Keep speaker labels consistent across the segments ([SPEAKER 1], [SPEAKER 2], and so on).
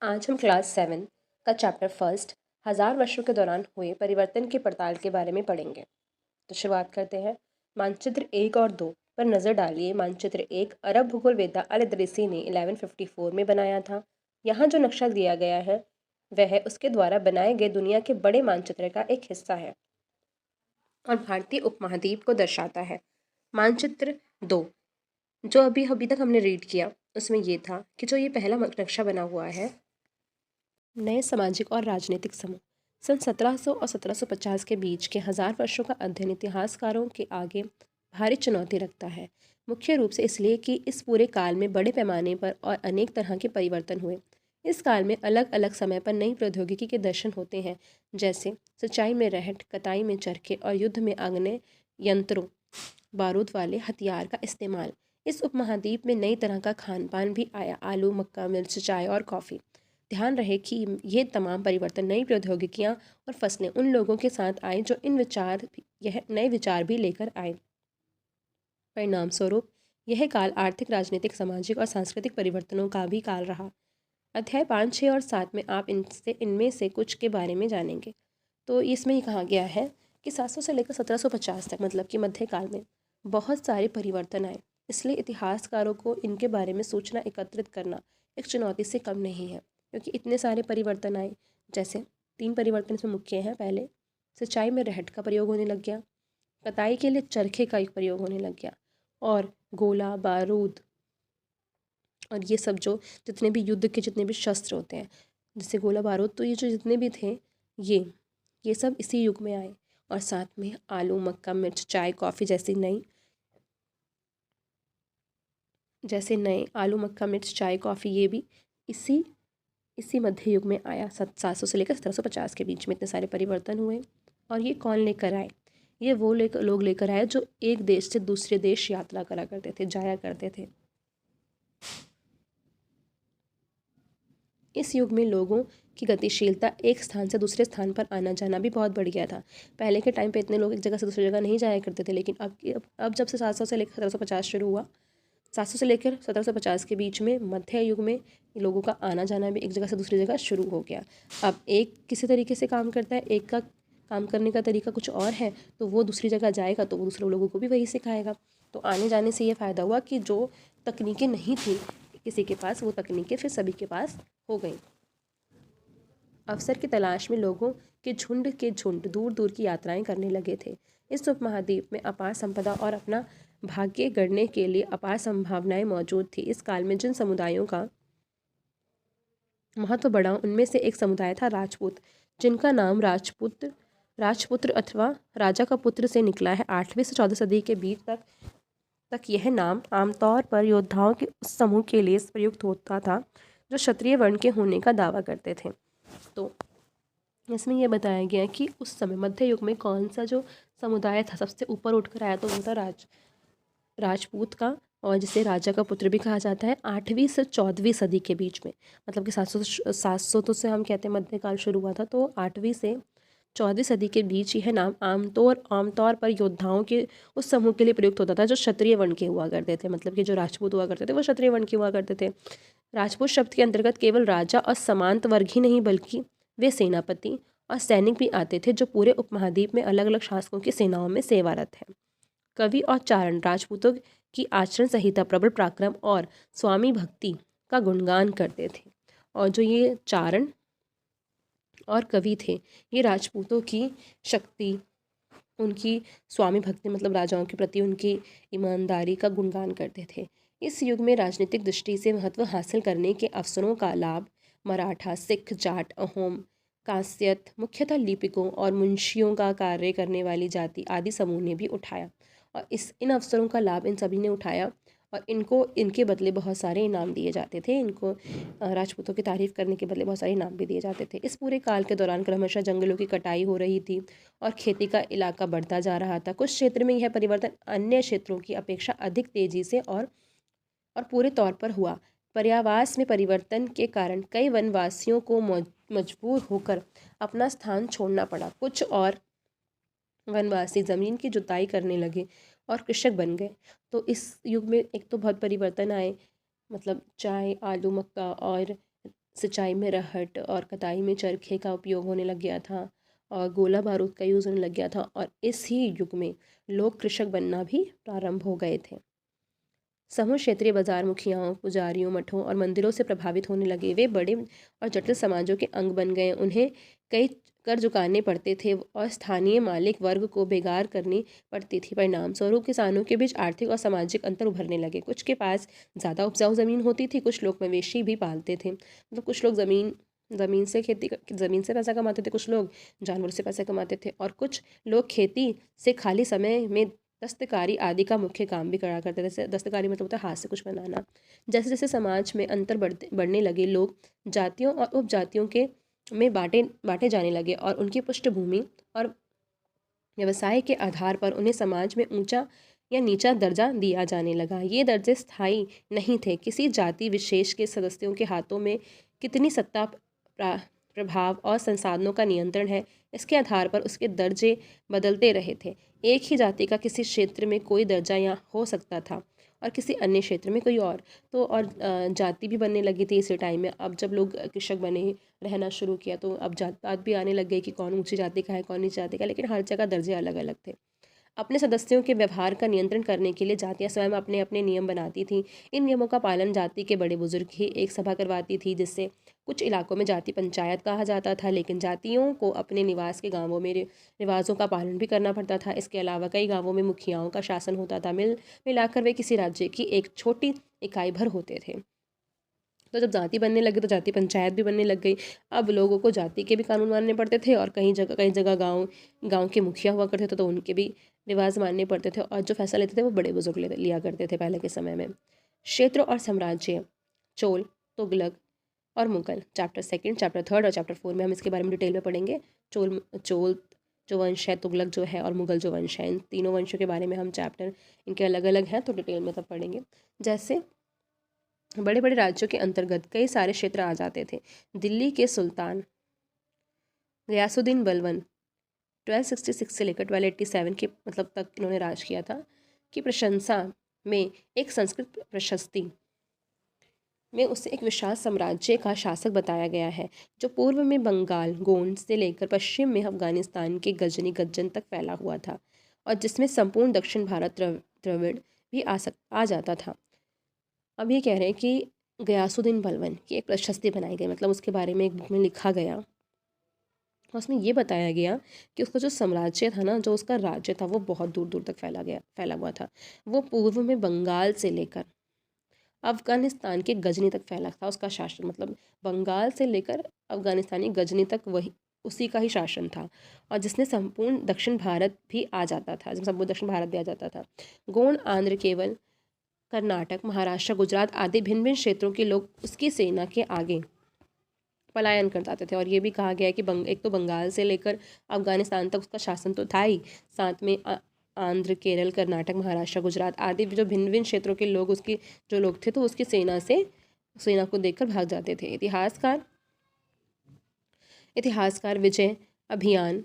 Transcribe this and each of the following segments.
[SPEAKER 1] आज हम क्लास 7 का चैप्टर फर्स्ट 1000 वर्षों के दौरान हुए परिवर्तन की पड़ताल के बारे में पढ़ेंगे। तो शुरुआत करते हैं। मानचित्र 1 और 2 पर नज़र डालिए। मानचित्र 1 अरब भूगोलवेत्ता अल इदरीसी ने 1154 में बनाया था। यहाँ जो नक्शा दिया गया है वह उसके द्वारा बनाए गए दुनिया के बड़े मानचित्र का एक हिस्सा है और भारतीय उपमहाद्वीप को दर्शाता है। मानचित्र 2 जो अभी अभी तक हमने रीड किया उसमें ये था कि जो ये पहला नक्शा बना हुआ है, नए सामाजिक और राजनीतिक समूह। सन 1700 और 1750 के बीच के 1000 वर्षों का अध्ययन इतिहासकारों के आगे भारी चुनौती रखता है। मुख्य रूप से इसलिए कि इस पूरे काल में बड़े पैमाने पर और अनेक तरह के परिवर्तन हुए। इस काल में अलग अलग समय पर नई प्रौद्योगिकी के दर्शन होते हैं, जैसे सिंचाई में रहट, कताई में चरखे और युद्ध में आग्नेय यंत्रों, बारूद वाले हथियार का इस्तेमाल। इस उपमहाद्वीप में नई तरह का खान पान भी आया, आलू, मक्का, मिर्च, चाय और कॉफ़ी। ध्यान रहे कि ये तमाम परिवर्तन नई प्रौद्योगिकियाँ और फसलें उन लोगों के साथ आए जो यह नए विचार भी लेकर आए। परिणाम स्वरूप यह काल आर्थिक, राजनीतिक, सामाजिक और सांस्कृतिक परिवर्तनों का भी काल रहा। अध्याय 5, 6 और 7 में आप इनमें से कुछ के बारे में जानेंगे। तो इसमें ही कहा गया है कि 700 से लेकर 1750 तक, मतलब कि मध्यकाल में बहुत सारे परिवर्तन आए। इसलिए इतिहासकारों को इनके बारे में सूचना एकत्रित करना एक चुनौती से कम नहीं है, क्योंकि इतने सारे परिवर्तन आए। जैसे 3 परिवर्तन इसमें मुख्य हैं। पहले, सिंचाई में रहट का प्रयोग होने लग गया, कताई के लिए चरखे का एक प्रयोग होने लग गया, और गोला बारूद और ये सब जो जितने भी युद्ध के जितने भी शस्त्र होते हैं, जैसे गोला बारूद, तो ये जो जितने भी थे ये ये सब इसी युग में आए। और साथ में आलू, मक्का, मिर्च, चाय, कॉफ़ी जैसे नए आलू, मक्का, मिर्च, चाय, कॉफ़ी ये भी इसी इसी मध्य युग में आया। 700 से लेकर 1750 के बीच में इतने सारे परिवर्तन हुए। और ये कौन लेकर आए? ये वो लोग लेकर आए जो एक देश से दूसरे देश यात्रा करा करते थे, जाया करते थे। इस युग में लोगों की गतिशीलता, एक स्थान से दूसरे स्थान पर आना जाना भी बहुत बढ़ गया था। पहले के टाइम पे इतने लोग एक जगह से दूसरी जगह नहीं जाया करते थे, लेकिन अब जब से 700 से लेकर 1750 शुरू हुआ, 700 से लेकर 1750 के बीच में मध्य युग में लोगों का आना जाना भी एक जगह से दूसरी जगह शुरू हो गया। अब एक किसी तरीके से काम करता है, एक का काम करने का तरीका कुछ और है, तो वो दूसरी जगह जाएगा तो वो दूसरे लोगों को भी वही सिखाएगा। तो आने जाने से ये फ़ायदा हुआ कि जो तकनीकें नहीं थी किसी के पास, वो तकनीकें फिर सभी के पास हो गई। अवसर की तलाश में लोगों के झुंड दूर दूर की यात्राएं करने लगे थे। इस उपमहाद्वीप में अपार संपदा और अपना भाग्य गढ़ने के लिए अपार संभावनाएं मौजूद थी। इस काल में जिन समुदायों का महत्व बढ़ा, उनमें से एक समुदाय था राजपूत, जिनका नाम राजपुत्र अथवा राजा का पुत्र से निकला है। 8वीं से 14वीं सदी के बीच तक यह नाम आमतौर पर योद्धाओं के उस समूह के लिए प्रयुक्त होता था जो क्षत्रिय वर्ण के होने का दावा करते थे। तो इसमें यह बताया गया कि उस समय मध्य युग में कौन सा जो समुदाय था सबसे ऊपर उठकर आया, तो वो था राजपूत का, और जिसे राजा का पुत्र भी कहा जाता है। 8वीं से 14वीं सदी के बीच में, मतलब कि 700 तो से हम कहते हैं मध्यकाल शुरू हुआ था, तो 8वीं से 14वीं सदी के बीच यह नाम आमतौर पर योद्धाओं के उस समूह के लिए प्रयुक्त होता था जो क्षत्रिय वर्ण के हुआ करते थे। मतलब कि जो राजपूत हुआ करते थे वो क्षत्रिय वर्ण के हुआ करते थे। राजपूत शब्द के अंतर्गत केवल राजा और सामंत वर्ग ही नहीं, बल्कि वे सेनापति और सैनिक भी आते थे जो पूरे उपमहाद्वीप में अलग अलग शासकों की सेनाओं में सेवारत हैं। कवि और चारण राजपूतों की आचरण संहिता, प्रबल पराक्रम और स्वामी भक्ति का गुणगान करते थे। और जो ये चारण और कवि थे, ये राजपूतों की शक्ति, उनकी स्वामी भक्ति मतलब राजाओं के प्रति उनकी ईमानदारी का गुणगान करते थे। इस युग में राजनीतिक दृष्टि से महत्व हासिल करने के अवसरों का लाभ मराठा, सिख, जाट, अहोम, कांस्यत, मुख्यतः लिपिकों और मुंशियों का कार्य करने वाली जाति आदि समूह ने भी उठाया। और इन अवसरों का लाभ इन सभी ने उठाया, और इनके बदले बहुत सारे इनाम दिए जाते थे। इनको राजपूतों की तारीफ़ करने के बदले बहुत सारे इनाम भी दिए जाते थे। इस पूरे काल के दौरान क्रमशः जंगलों की कटाई हो रही थी और खेती का इलाका बढ़ता जा रहा था। कुछ क्षेत्र में यह परिवर्तन अन्य क्षेत्रों की अपेक्षा अधिक तेज़ी से और पूरे तौर पर हुआ। पर्यावास में परिवर्तन के कारण कई वनवासियों को मजबूर होकर अपना स्थान छोड़ना पड़ा। कुछ और वनवासी ज़मीन की जुताई करने लगे और कृषक बन गए। तो इस युग में एक तो बहुत परिवर्तन आए, मतलब चाय, आलू, मक्का और सिंचाई में रहट और कटाई में चरखे का उपयोग होने लग गया था और गोला बारूद का यूज़ होने लग गया था, और इसी युग में लोग कृषक बनना भी प्रारंभ हो गए थे। समूह क्षेत्रीय बाजार मुखियाओं, पुजारियों, मठों और मंदिरों से प्रभावित होने लगे। वे बड़े और जटिल समाजों के अंग बन गए। उन्हें कई कर चुकाने पड़ते थे और स्थानीय मालिक वर्ग को बेगार करनी पड़ती थी। परिणाम स्वरूप किसानों के बीच आर्थिक और सामाजिक अंतर उभरने लगे। कुछ के पास ज़्यादा उपजाऊ ज़मीन होती थी, कुछ लोग मवेशी भी पालते थे। मतलब कुछ लोग ज़मीन से ज़मीन से पैसा कमाते थे, कुछ लोग जानवरों से पैसा कमाते थे, और कुछ लोग खेती से खाली समय में दस्तकारी आदि का मुख्य काम भी करा करते थे। जैसे दस्तकारी मतलब होता है हाथ से कुछ बनाना। जैसे जैसे समाज में अंतर बढ़ने लगे, लोग जातियों और उपजातियों के में बांटे बांटे जाने लगे, और उनकी पृष्ठभूमि और व्यवसाय के आधार पर उन्हें समाज में ऊंचा या नीचा दर्जा दिया जाने लगा। ये दर्जे स्थायी नहीं थे। किसी जाति विशेष के सदस्यों के हाथों में कितनी सत्ता, प्रभाव और संसाधनों का नियंत्रण है, इसके आधार पर उसके दर्जे बदलते रहे थे। एक ही जाति का किसी क्षेत्र में कोई दर्जा या हो सकता था और किसी अन्य क्षेत्र में कोई और। तो और जाति भी बनने लगी थी इसी टाइम में। अब जब लोग कृषक बने, रहना शुरू किया, तो अब जात पात भी आने लग गई कि कौन ऊंची जाति का है, कौन नीची जाति का, लेकिन हर जगह दर्जे अलग अलग थे। अपने सदस्यों के व्यवहार का नियंत्रण करने के लिए जातियां स्वयं अपने अपने नियम बनाती थीं। इन नियमों का पालन जाति के बड़े बुजुर्ग ही एक सभा करवाती थी, जिससे कुछ इलाकों में जाति पंचायत कहा जाता था। लेकिन जातियों को अपने निवास के गांवों में रिवाजों का पालन भी करना पड़ता था। इसके अलावा कई गांवों में मुखियाओं का शासन होता था। मिलाकर वे किसी राज्य की एक छोटी इकाई भर होते थे। तो जब जाति बनने लगी तो जाति पंचायत भी बनने लग गई। अब लोगों को जाति के भी कानून मानने पड़ते थे, और कई जगह गांव के मुखिया हुआ करते थे, तो उनके भी रिवाज मानने पड़ते थे, और जो फैसला लेते थे वो बड़े बुजुर्ग लिया करते थे पहले के समय में। क्षेत्र और साम्राज्य, चोल, तुगलक और मुगल। चैप्टर 2, चैप्टर 3 और चैप्टर 4 में हम इसके बारे में डिटेल में पढ़ेंगे। चोल जो वंश है, तुगलक जो है, और मुगल जो वंश है, इन तीनों वंशों के बारे में हम चैप्टर इनके अलग अलग हैं, तो डिटेल में तब पढ़ेंगे। जैसे बड़े बड़े राज्यों के अंतर्गत कई सारे क्षेत्र आ जाते थे। दिल्ली के सुल्तान गयासुद्दीन बलबन 1266 से लेकर 1287 के मतलब तक इन्होंने राज किया था, की प्रशंसा में एक संस्कृत प्रशस्ति में उसे एक विशाल साम्राज्य का शासक बताया गया है, जो पूर्व में बंगाल गोंड से लेकर पश्चिम में अफगानिस्तान के गजनी गज्जन तक फैला हुआ था, और जिसमें संपूर्ण दक्षिण भारत द्रविड़ भी आ जाता था। अब ये कह रहे हैं कि गयासुद्दीन बलबन की एक प्रशस्ति बनाई गई, मतलब उसके बारे में एक बुक में लिखा गया, और उसमें ये बताया गया कि उसका जो साम्राज्य था ना, जो उसका राज्य था, वो बहुत दूर दूर तक फैला हुआ था। वो पूर्व में बंगाल से लेकर अफगानिस्तान के गजनी तक फैला था उसका शासन। मतलब बंगाल से लेकर अफगानिस्तानी गजनी तक वही उसी का ही शासन था, और जिसने संपूर्ण दक्षिण भारत भी आ जाता था, जिसमें संपूर्ण दक्षिण भारत भी आ जाता था। गोंड, आंध्र, केवल, कर्नाटक, महाराष्ट्र, गुजरात आदि भिन्न भिन्न क्षेत्रों के लोग उसकी सेना के आगे पलायन कर जाते थे। और ये भी कहा गया है कि एक तो बंगाल से लेकर अफगानिस्तान तक उसका शासन तो था ही, साथ में आंध्र, केरल, कर्नाटक, महाराष्ट्र, गुजरात आदि जो भिन्न भिन्न क्षेत्रों के लोग उसकी जो लोग थे, तो उसकी सेना को देखकर भाग जाते थे। इतिहासकार विजय अभियान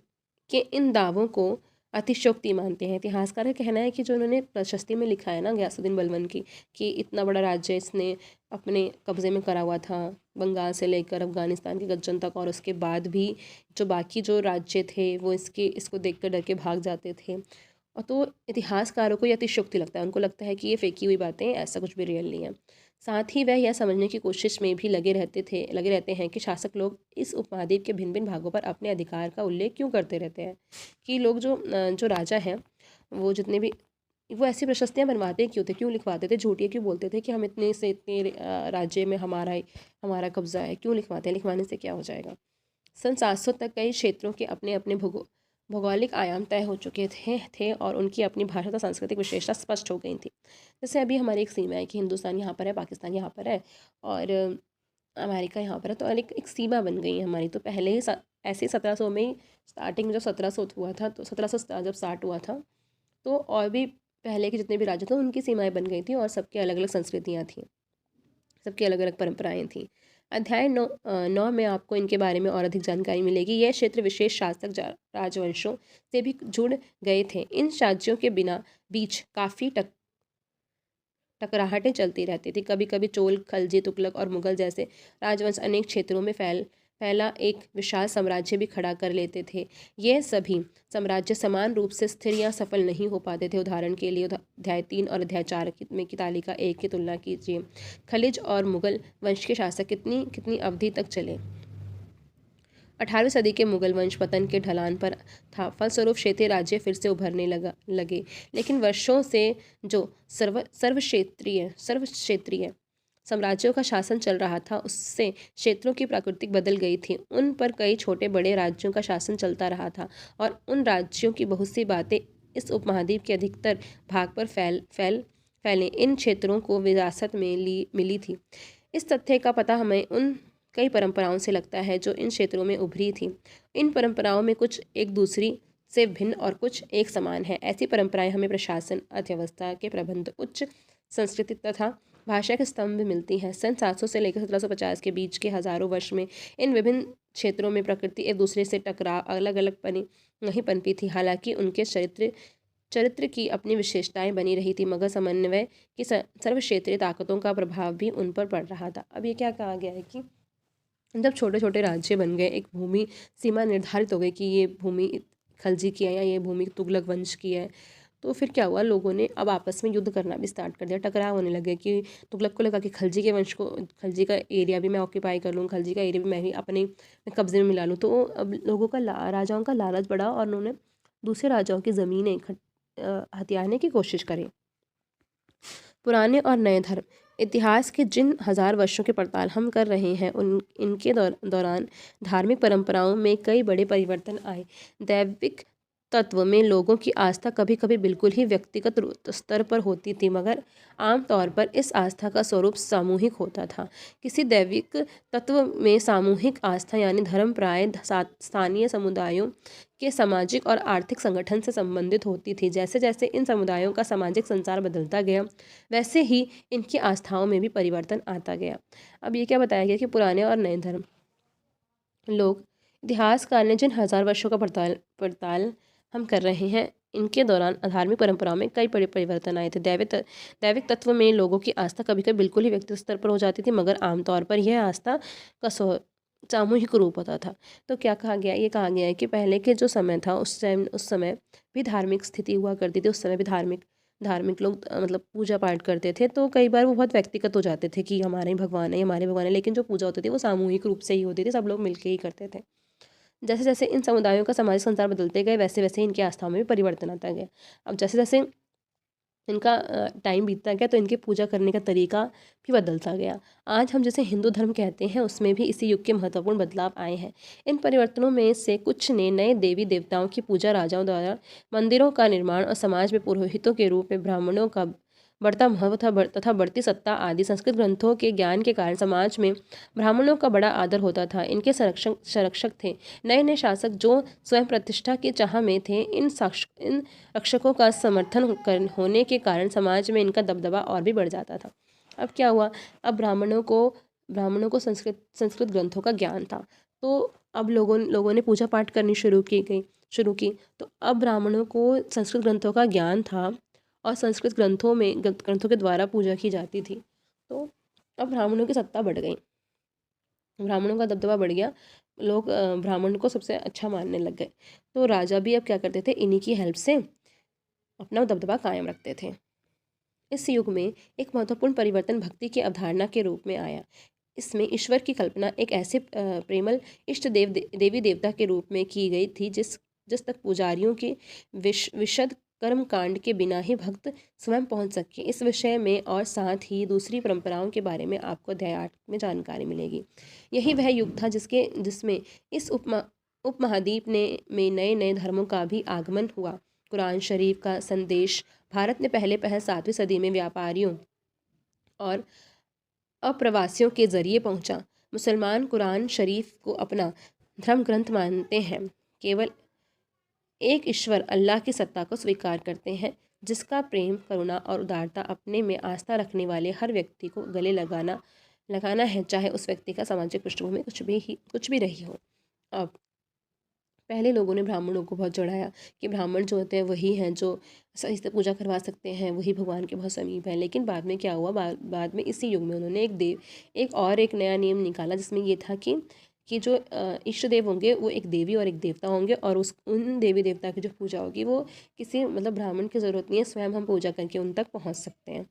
[SPEAKER 1] के इन दावों को अतिशयोक्ति मानते हैं। इतिहासकार का कहना है कि जो उन्होंने प्रशस्ति में लिखा है ना गयासुद्दीन बलबन की, कि इतना बड़ा राज्य इसने अपने कब्जे में करा हुआ था, बंगाल से लेकर अफगानिस्तान के गज्जन तक, और उसके बाद भी जो बाकी जो राज्य थे वो इसको देखकर डर के भाग जाते थे। और तो इतिहासकारों को ये अतिशयोक्ति लगता है, उनको लगता है कि ये फेंकी हुई बातें, ऐसा कुछ भी रियल नहीं है। साथ ही वह यह समझने की कोशिश में भी लगे रहते हैं कि शासक लोग इस उपमहाद्वीप के भिन्न भिन्न भागों पर अपने अधिकार का उल्लेख क्यों करते रहते हैं, कि लोग जो राजा हैं वो जितने भी वो ऐसी प्रशस्तियाँ बनवाते क्यों थे, क्यों लिखवाते थे, झूठिया क्यों बोलते थे कि हम इतने से इतने राज्य में हमारा कब्जा है, क्यों लिखवाते हैं, लिखवाने से क्या हो जाएगा। सन 700 तक कई क्षेत्रों के अपने अपने भौगोलिक आयाम तय हो चुके थे और उनकी अपनी भाषा तथा सांस्कृतिक विशेषता स्पष्ट हो गई थी। जैसे अभी हमारी एक सीमा है कि हिंदुस्तान यहाँ पर है, पाकिस्तान यहाँ पर है, और अमेरिका यहाँ पर है, तो एक सीमा बन गई है हमारी। तो पहले ही ऐसे 1700 में ही स्टार्टिंग में जब 1700 हुआ था, तो 1700 जब स्टार्ट हुआ था, तो और भी पहले के जितने भी राज्य थे उनकी सीमाएँ बन गई थी, और सबकी अलग अलग संस्कृतियाँ थीं, सबकी अलग अलग परंपराएँ थीं। अध्याय 9 में आपको इनके बारे में और अधिक जानकारी मिलेगी। यह क्षेत्र विशेष शासक राजवंशों से भी जुड़ गए थे। इन राज्यों के बीच काफ़ी टकराहटें चलती रहती थी। कभी कभी चोल, खलजी, तुगलक और मुगल जैसे राजवंश अनेक क्षेत्रों में फैला एक विशाल साम्राज्य भी खड़ा कर लेते थे। ये सभी साम्राज्य समान रूप से स्थिर या सफल नहीं हो पाते थे। उदाहरण के लिए अध्याय 3 और अध्याय 4 में की तालिका 1 की तुलना कीजिए। खलिज और मुगल वंश के शासक कितनी कितनी अवधि तक चले। 18वीं सदी के मुगल वंश पतन के ढलान पर था। फलस्वरूप क्षेत्रीय राज्य फिर से उभरने लगे, लेकिन वर्षों से जो सर्वक्षेत्रीय साम्राज्यों का शासन चल रहा था, उससे क्षेत्रों की प्रकृति बदल गई थी। उन पर कई छोटे बड़े राज्यों का शासन चलता रहा था और उन राज्यों की बहुत सी बातें इस उपमहाद्वीप के अधिकतर भाग पर फैले इन क्षेत्रों को विरासत में मिली थी। इस तथ्य का पता हमें उन कई परंपराओं से लगता है जो इन क्षेत्रों में उभरी थी। इन परंपराओं में कुछ एक दूसरी से भिन्न और कुछ एक समान है। ऐसी परंपराएं हमें प्रशासन, अर्थव्यवस्था के प्रबंध, उच्च संस्कृति तथा भाषा के स्तंभ मिलती हैं। सन 700 से लेकर 1750 के बीच के हजारों वर्ष में इन विभिन्न क्षेत्रों में प्रकृति एक दूसरे से टकरा अलग अलग नहीं पनपी थी। हालांकि उनके चरित्र की अपनी विशेषताएं बनी रही थी, मगर समन्वय की सर्वक्षेत्रीय ताकतों का प्रभाव भी उन पर पड़ रहा था। अब ये क्या कहा गया है कि जब छोटे छोटे राज्य बन गए, एक भूमि सीमा निर्धारित हो गई कि ये भूमि खलजी की है या ये भूमि तुगलक वंश की है, तो फिर क्या हुआ, लोगों ने अब आपस में युद्ध करना भी स्टार्ट कर दिया। टकराव होने लगे कि तुगलक को लगा कि खलजी का एरिया भी मैं ऑक्यूपाई कर लूँ, खलजी का एरिया भी मैं ही अपने कब्जे में मिला लूँ। तो अब लोगों का राजाओं का लालच बढ़ा और उन्होंने दूसरे राजाओं की ज़मीनें हथियाने की कोशिश करी। पुराने और नए धर्म। इतिहास के जिन हजार वर्षों की पड़ताल हम कर रहे हैं इनके दौरान धार्मिक परंपराओं में कई बड़े परिवर्तन आए। दैविक तत्व में लोगों की आस्था कभी कभी बिल्कुल ही व्यक्तिगत स्तर पर होती थी, मगर आमतौर पर इस आस्था का स्वरूप सामूहिक होता था। किसी दैविक तत्व में सामूहिक आस्था यानी धर्म प्राय स्थानीय समुदायों के सामाजिक और आर्थिक संगठन से संबंधित होती थी। जैसे जैसे इन समुदायों का सामाजिक संसार बदलता गया, वैसे ही इनकी आस्थाओं में भी परिवर्तन आता गया। अब ये क्या बताया गया कि पुराने और नए धर्म। लोग इतिहासकार ने जिन हजार वर्षों का पड़ताल हम कर रहे हैं, इनके दौरान धार्मिक परंपराओं में कई बड़े परिवर्तन आए थे। दैविक तत्व में लोगों की आस्था कभी कभी बिल्कुल ही व्यक्तिगत स्तर पर हो जाती थी, मगर आमतौर पर यह आस्था का सामूहिक रूप होता था। तो क्या कहा गया, ये कहा गया है कि पहले के जो समय था, उस समय भी धार्मिक स्थिति हुआ करती थी। उस समय भी धार्मिक लोग मतलब पूजा पाठ करते थे। तो कई बार वो बहुत व्यक्तिगत हो जाते थे कि हमारे ही भगवान है, हमारे भगवान है, लेकिन जो पूजा होती थी वो सामूहिक रूप से ही होती थी, सब लोग मिलकर ही करते थे। जैसे जैसे इन समुदायों का सामाजिक संसार बदलते गए, वैसे वैसे इनकी आस्थाओं में भी परिवर्तन आता गया। अब जैसे जैसे इनका टाइम बीतता गया, तो इनके पूजा करने का तरीका भी बदलता गया। आज हम जैसे हिंदू धर्म कहते हैं, उसमें भी इसी युग के महत्वपूर्ण बदलाव आए हैं। इन परिवर्तनों में से कुछ ने नए देवी देवताओं की पूजा, राजाओं द्वारा मंदिरों का निर्माण और समाज में पुरोहितों के रूप में ब्राह्मणों का बढ़ता महत्व तथा बढ़ती सत्ता आदि। संस्कृत ग्रंथों के ज्ञान के कारण समाज में ब्राह्मणों का बड़ा आदर होता था। इनके संरक्षक थे। नए नए शासक जो स्वयं प्रतिष्ठा की चाह में थे, इन रक्षकों का समर्थन होने के कारण समाज में इनका दबदबा और भी बढ़ जाता था। अब क्या हुआ, अब ब्राह्मणों को संस्कृत ग्रंथों का ज्ञान था, तो अब लोगों ने पूजा पाठ करनी शुरू की। तो अब ब्राह्मणों को संस्कृत ग्रंथों का ज्ञान था और संस्कृत ग्रंथों के द्वारा पूजा की जाती थी। तो अब ब्राह्मणों की सत्ता बढ़ गई, ब्राह्मणों का दबदबा बढ़ गया। लोग ब्राह्मण को सबसे अच्छा मानने लग गए। तो राजा भी अब क्या करते थे, इन्हीं की हेल्प से अपना दबदबा कायम रखते थे। इस युग में एक महत्वपूर्ण परिवर्तन भक्ति की अवधारणा के रूप में आया। इसमें ईश्वर की कल्पना एक ऐसे प्रेमल इष्ट देवी देवता के रूप में की गई थी जिस तक पुजारियों के विशद कर्म कांड के बिना ही भक्त स्वयं पहुंच सके। इस विषय में और साथ ही दूसरी परंपराओं के बारे में आपको अध्याय 8 में जानकारी मिलेगी। यही वह युग था जिसमें इस उपमहाद्वीप में नए नए धर्मों का भी आगमन हुआ। कुरान शरीफ का संदेश भारत में पहले 7वीं सदी में व्यापारियों और अप्रवासियों के जरिए पहुंचा। मुसलमान कुरान शरीफ को अपना धर्म ग्रंथ मानते हैं, केवल एक ईश्वर अल्लाह की सत्ता को स्वीकार करते हैं, जिसका प्रेम, करुणा और उदारता अपने में आस्था रखने वाले हर व्यक्ति को गले लगाना है, चाहे उस व्यक्ति का सामाजिक पृष्ठभूमि कुछ भी रही हो। अब पहले लोगों ने ब्राह्मणों को बहुत चढ़ाया कि ब्राह्मण जो होते हैं वही हैं जो सही से पूजा करवा सकते हैं, वही भगवान के बहुत समीप है। लेकिन बाद में क्या हुआ, बाद में इसी युग में उन्होंने एक नया नियम निकाला, जिसमें ये था कि जो इष्ट देव होंगे वो एक देवी और एक देवता होंगे, और उन देवी देवता की जो पूजा होगी वो किसी मतलब ब्राह्मण की ज़रूरत नहीं है, स्वयं हम पूजा करके उन तक पहुँच सकते हैं।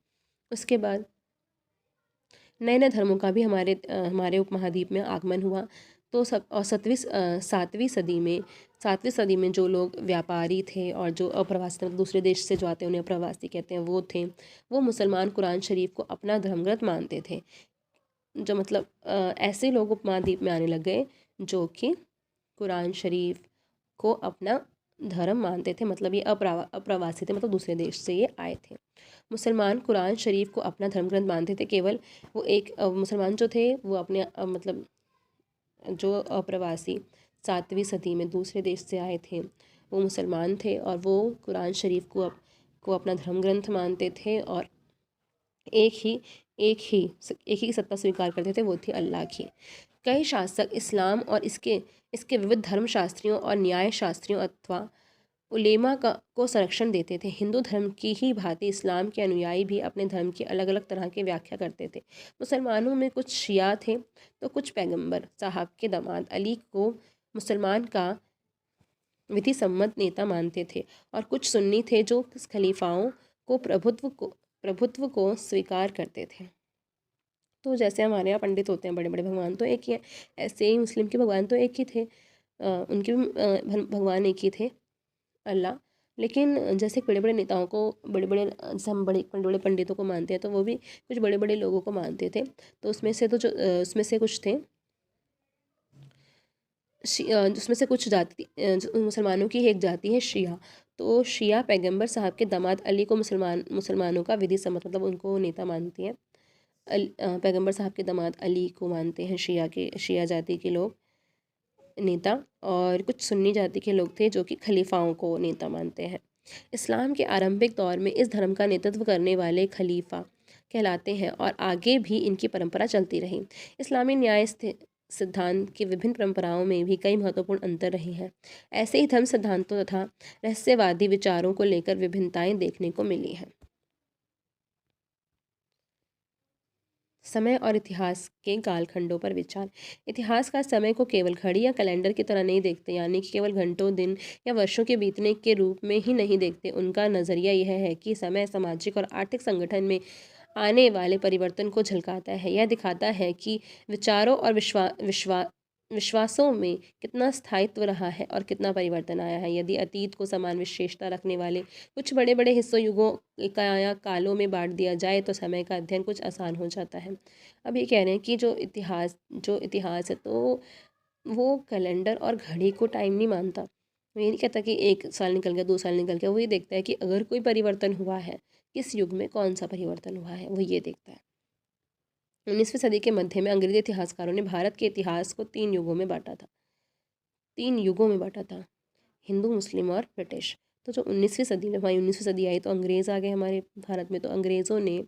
[SPEAKER 1] उसके बाद नए नए धर्मों का भी हमारे उपमहाद्वीप में आगमन हुआ। तो सातवीं सदी में जो लोग व्यापारी थे और जो अप्रवासी थे, मतलब दूसरे देश से जो आते हैं उन्हें अप्रवासी कहते हैं, वो मुसलमान कुरान शरीफ को अपना धर्मग्रंथ मानते थे। जो मतलब ऐसे लोग उपमहाद्वीप में आने लग गए जो कि कुरान शरीफ को अपना धर्म मानते थे, मतलब ये अप्रवासी थे, मतलब दूसरे देश से ये आए थे। मुसलमान कुरान शरीफ को अपना धर्म ग्रंथ मानते थे। केवल वो एक मुसलमान जो थे वो अपने मतलब जो अप्रवासी 7वीं सदी में दूसरे देश से आए थे वो मुसलमान थे, और वो कुरान शरीफ को अपना धर्म ग्रंथ मानते थे, और एक ही एक ही एक ही सत्ता स्वीकार करते थे, वो थी अल्लाह की। कई शासक इस्लाम और इसके विविध धर्मशास्त्रियों और न्याय शास्त्रियों अथवा उलेमा को संरक्षण देते थे। हिंदू धर्म की ही भांति इस्लाम के अनुयायी भी अपने धर्म की अलग अलग तरह की व्याख्या करते थे। मुसलमानों में कुछ शिया थे तो कुछ पैगंबर साहब के दामाद अली को मुसलमान का विधि सम्मत नेता मानते थे, और कुछ सुन्नी थे जो खलीफाओं को प्रभुत्व को स्वीकार करते थे। तो जैसे हमारे यहाँ पंडित होते हैं, बड़े बड़े भगवान तो एक ही है, ऐसे ही मुस्लिम के भगवान तो एक ही थे, उनके भी भगवान एक ही थे, अल्लाह। लेकिन जैसे बड़े बड़े नेताओं को जैसे हम बड़े बड़े पंडितों को मानते हैं, तो वो भी कुछ बड़े बड़े लोगों को मानते थे। तो उसमें से कुछ थे जिसमें से कुछ जाति मुसलमानों की एक जाति है शिया। तो शिया पैगंबर साहब के दामाद अली को मुसलमानों का विधि सम्मत मतलब उनको नेता मानती हैं। पैगंबर साहब के दामाद अली को मानते हैं शिया जाति के लोग नेता, और कुछ सुन्नी जाति के लोग थे जो कि खलीफाओं को नेता मानते हैं। इस्लाम के आरंभिक दौर में इस धर्म का नेतृत्व करने वाले खलीफा कहलाते हैं, और आगे भी इनकी परंपरा चलती रही। इस्लामी न्याय सिद्धांत की विभिन्न परंपराओं में भी कई महत्वपूर्ण अंतर रहे हैं। ऐसे ही धर्म सिद्धांतों तथा रहस्यवादी विचारों को लेकर विभिन्नताएं देखने को मिली हैं। समय और इतिहास के कालखंडों पर विचार। इतिहासकार समय को केवल घड़ी या कैलेंडर की तरह नहीं देखते, यानी कि केवल घंटों, दिन या वर्षों के बीतने के रूप में ही नहीं देखते। उनका नज़रिया यह है कि समय सामाजिक और आर्थिक संगठन में आने वाले परिवर्तन को झलकाता है। यह दिखाता है कि विचारों और विश्वासों में कितना स्थायित्व रहा है और कितना परिवर्तन आया है। यदि अतीत को समान विशेषता रखने वाले कुछ बड़े बड़े हिस्सों, युगों या कालों में बांट दिया जाए तो समय का अध्ययन कुछ आसान हो जाता है। अब ये कह रहे हैं कि जो इतिहास है तो वो कैलेंडर और घड़ी को टाइम नहीं मानता। वो ये नहीं कहता कि 1 साल निकल गया, 2 साल निकल गया। वो ये देखता है कि अगर कोई परिवर्तन हुआ है, किस युग में कौन सा परिवर्तन हुआ है, वो ये देखता है। 19वीं सदी के मध्य में अंग्रेजी इतिहासकारों ने भारत के इतिहास को 3 युगों में बांटा था, हिंदू, मुस्लिम और ब्रिटिश। तो जो 19वीं सदी में, हमारी 19वीं सदी आई तो अंग्रेज़ आ गए हमारे भारत में। तो अंग्रेज़ों ने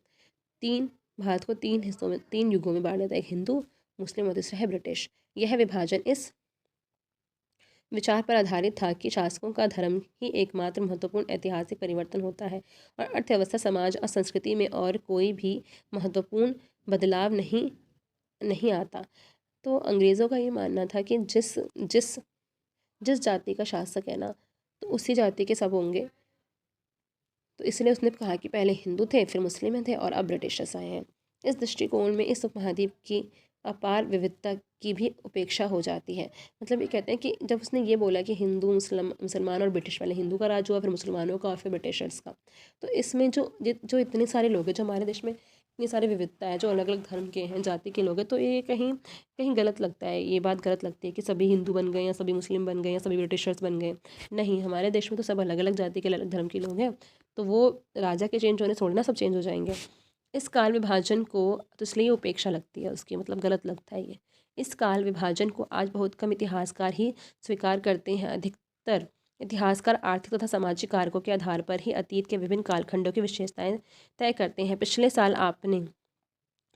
[SPEAKER 1] भारत को 3 हिस्सों में, 3 युगों में बांटा था, एक हिंदू, मुस्लिम और दूसरा है ब्रिटिश। यह विभाजन इस विचार पर आधारित था कि शासकों का धर्म ही एकमात्र महत्वपूर्ण ऐतिहासिक परिवर्तन होता है, और अर्थव्यवस्था, समाज और संस्कृति में और कोई भी महत्वपूर्ण बदलाव नहीं आता। तो अंग्रेज़ों का ये मानना था कि जिस जाति का शासक है ना, तो उसी जाति के सब होंगे। तो इसलिए उसने कहा कि पहले हिंदू थे, फिर मुस्लिम थे, और अब ब्रिटिशर्स आए हैं। इस दृष्टिकोण में इस उपमहाद्वीप की अपार विविधता की भी उपेक्षा हो जाती है। मतलब ये कहते हैं कि जब उसने ये बोला कि हिंदू, मुसलमान और ब्रिटिश, पहले हिंदू का राज हुआ, फिर मुसलमानों का, और फिर ब्रिटिशर्स का, तो इसमें जो इतने सारे लोग हैं, जो हमारे देश में इतनी सारी विविधता है, जो अलग अलग धर्म के हैं, जाति के लोग हैं, तो ये कहीं कहीं गलत लगता है। ये बात गलत लगती है कि सभी हिंदू बन गए, या सभी मुस्लिम बन गए, या सभी ब्रिटिशर्स बन गए। नहीं, हमारे देश में तो सब अलग अलग जाति के, अलग धर्म के लोग हैं। तो वो राजा के चेंज होने से थोड़ी ना सब चेंज हो जाएंगे। इस काल विभाजन को तो इसलिए उपेक्षा लगती है उसकी, मतलब गलत लगता है ये। इस काल विभाजन को आज बहुत कम इतिहासकार ही स्वीकार करते हैं। अधिकतर इतिहासकार आर्थिक तथा सामाजिक कारकों के आधार पर ही अतीत के विभिन्न कालखंडों की विशेषताएं तय करते हैं। पिछले साल आपने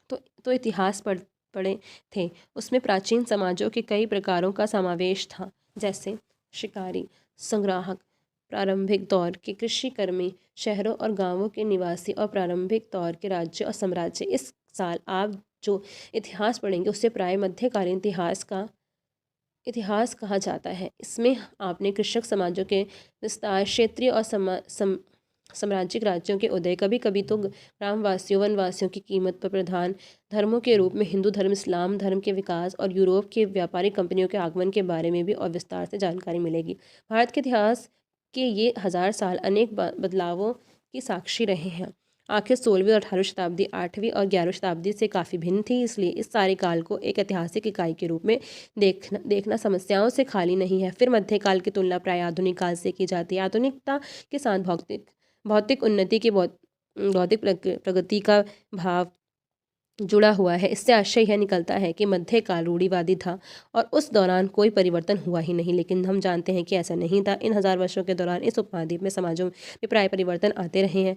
[SPEAKER 1] तो इतिहास पढ़े थे, उसमें प्राचीन समाजों के कई प्रकारों का समावेश था, जैसे शिकारी, संग्राहक, प्रारंभिक दौर के कृषि कर्मी, शहरों और गांवों के निवासी और प्रारंभिक दौर के राज्य और साम्राज्य। इस साल आप जो इतिहास पढ़ेंगे उसे प्राय मध्यकालीन इतिहास कहा जाता है। इसमें आपने कृषक समाजों के विस्तार, क्षेत्रीय और साम्राज्यिक राज्यों के उदय, कभी कभी तो ग्रामवासियों वनवासियों की कीमत पर प्रधान धर्मों के रूप में हिंदू धर्म, इस्लाम धर्म के विकास और यूरोप के व्यापारिक कंपनियों के आगमन के बारे में भी और विस्तार से जानकारी मिलेगी। भारत के इतिहास के ये 1000 साल अनेक बदलावों की साक्षी रहे हैं। आखिर 16वीं और 18वीं शताब्दी 8वीं और 11वीं शताब्दी से काफ़ी भिन्न थी, इसलिए इस सारे काल को एक ऐतिहासिक इकाई के रूप में देखना समस्याओं से खाली नहीं है। फिर मध्यकाल की तुलना प्राय आधुनिक काल से की जाती है। आधुनिकता के साथ भौतिक उन्नति की बौद्धिक प्रगति का भाव जुड़ा हुआ है। इससे आशय यह निकलता है कि मध्यकाल रूढ़िवादी था और उस दौरान कोई परिवर्तन हुआ ही नहीं, लेकिन हम जानते हैं कि ऐसा नहीं था। इन 1000 वर्षों के दौरान इस उपमहाद्वीप में समाजों में प्राय परिवर्तन आते रहे हैं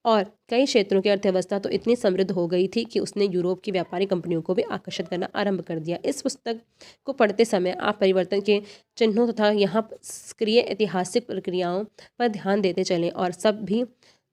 [SPEAKER 1] और कई क्षेत्रों की अर्थव्यवस्था तो इतनी समृद्ध हो गई थी कि उसने यूरोप की व्यापारिक कंपनियों को भी आकर्षित करना आरंभ कर दिया। इस पुस्तक को पढ़ते समय आप परिवर्तन के चिन्हों तथा यहाँ सक्रिय ऐतिहासिक प्रक्रियाओं पर ध्यान देते चलें और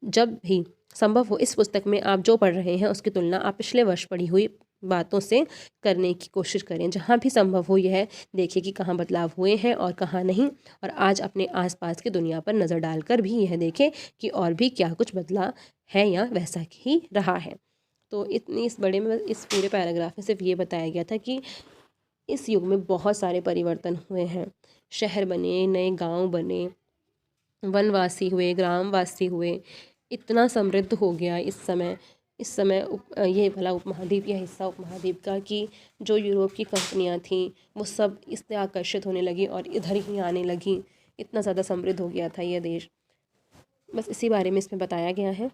[SPEAKER 1] जब भी संभव हो इस पुस्तक में आप जो पढ़ रहे हैं उसकी तुलना आप पिछले वर्ष पढ़ी हुई बातों से करने की कोशिश करें। जहाँ भी संभव हो यह देखिए कि कहाँ बदलाव हुए हैं और कहाँ नहीं, और आज अपने आसपास की दुनिया पर नज़र डालकर भी यह देखें कि और भी क्या कुछ बदला है या वैसा ही रहा है। तो इतनी इस पूरे पैराग्राफ में सिर्फ ये बताया गया था कि इस युग में बहुत सारे परिवर्तन हुए हैं। शहर बने, नए गाँव बने, वनवासी हुए, ग्रामवासी हुए, इतना समृद्ध हो गया इस समय ये भला उपमहाद्वीप या हिस्सा उपमहाद्वीप का कि जो यूरोप की कंपनियां थीं वो सब इससे आकर्षित होने लगी और इधर ही आने लगी। इतना ज़्यादा समृद्ध हो गया था यह देश। बस इसी बारे में इसमें बताया गया है।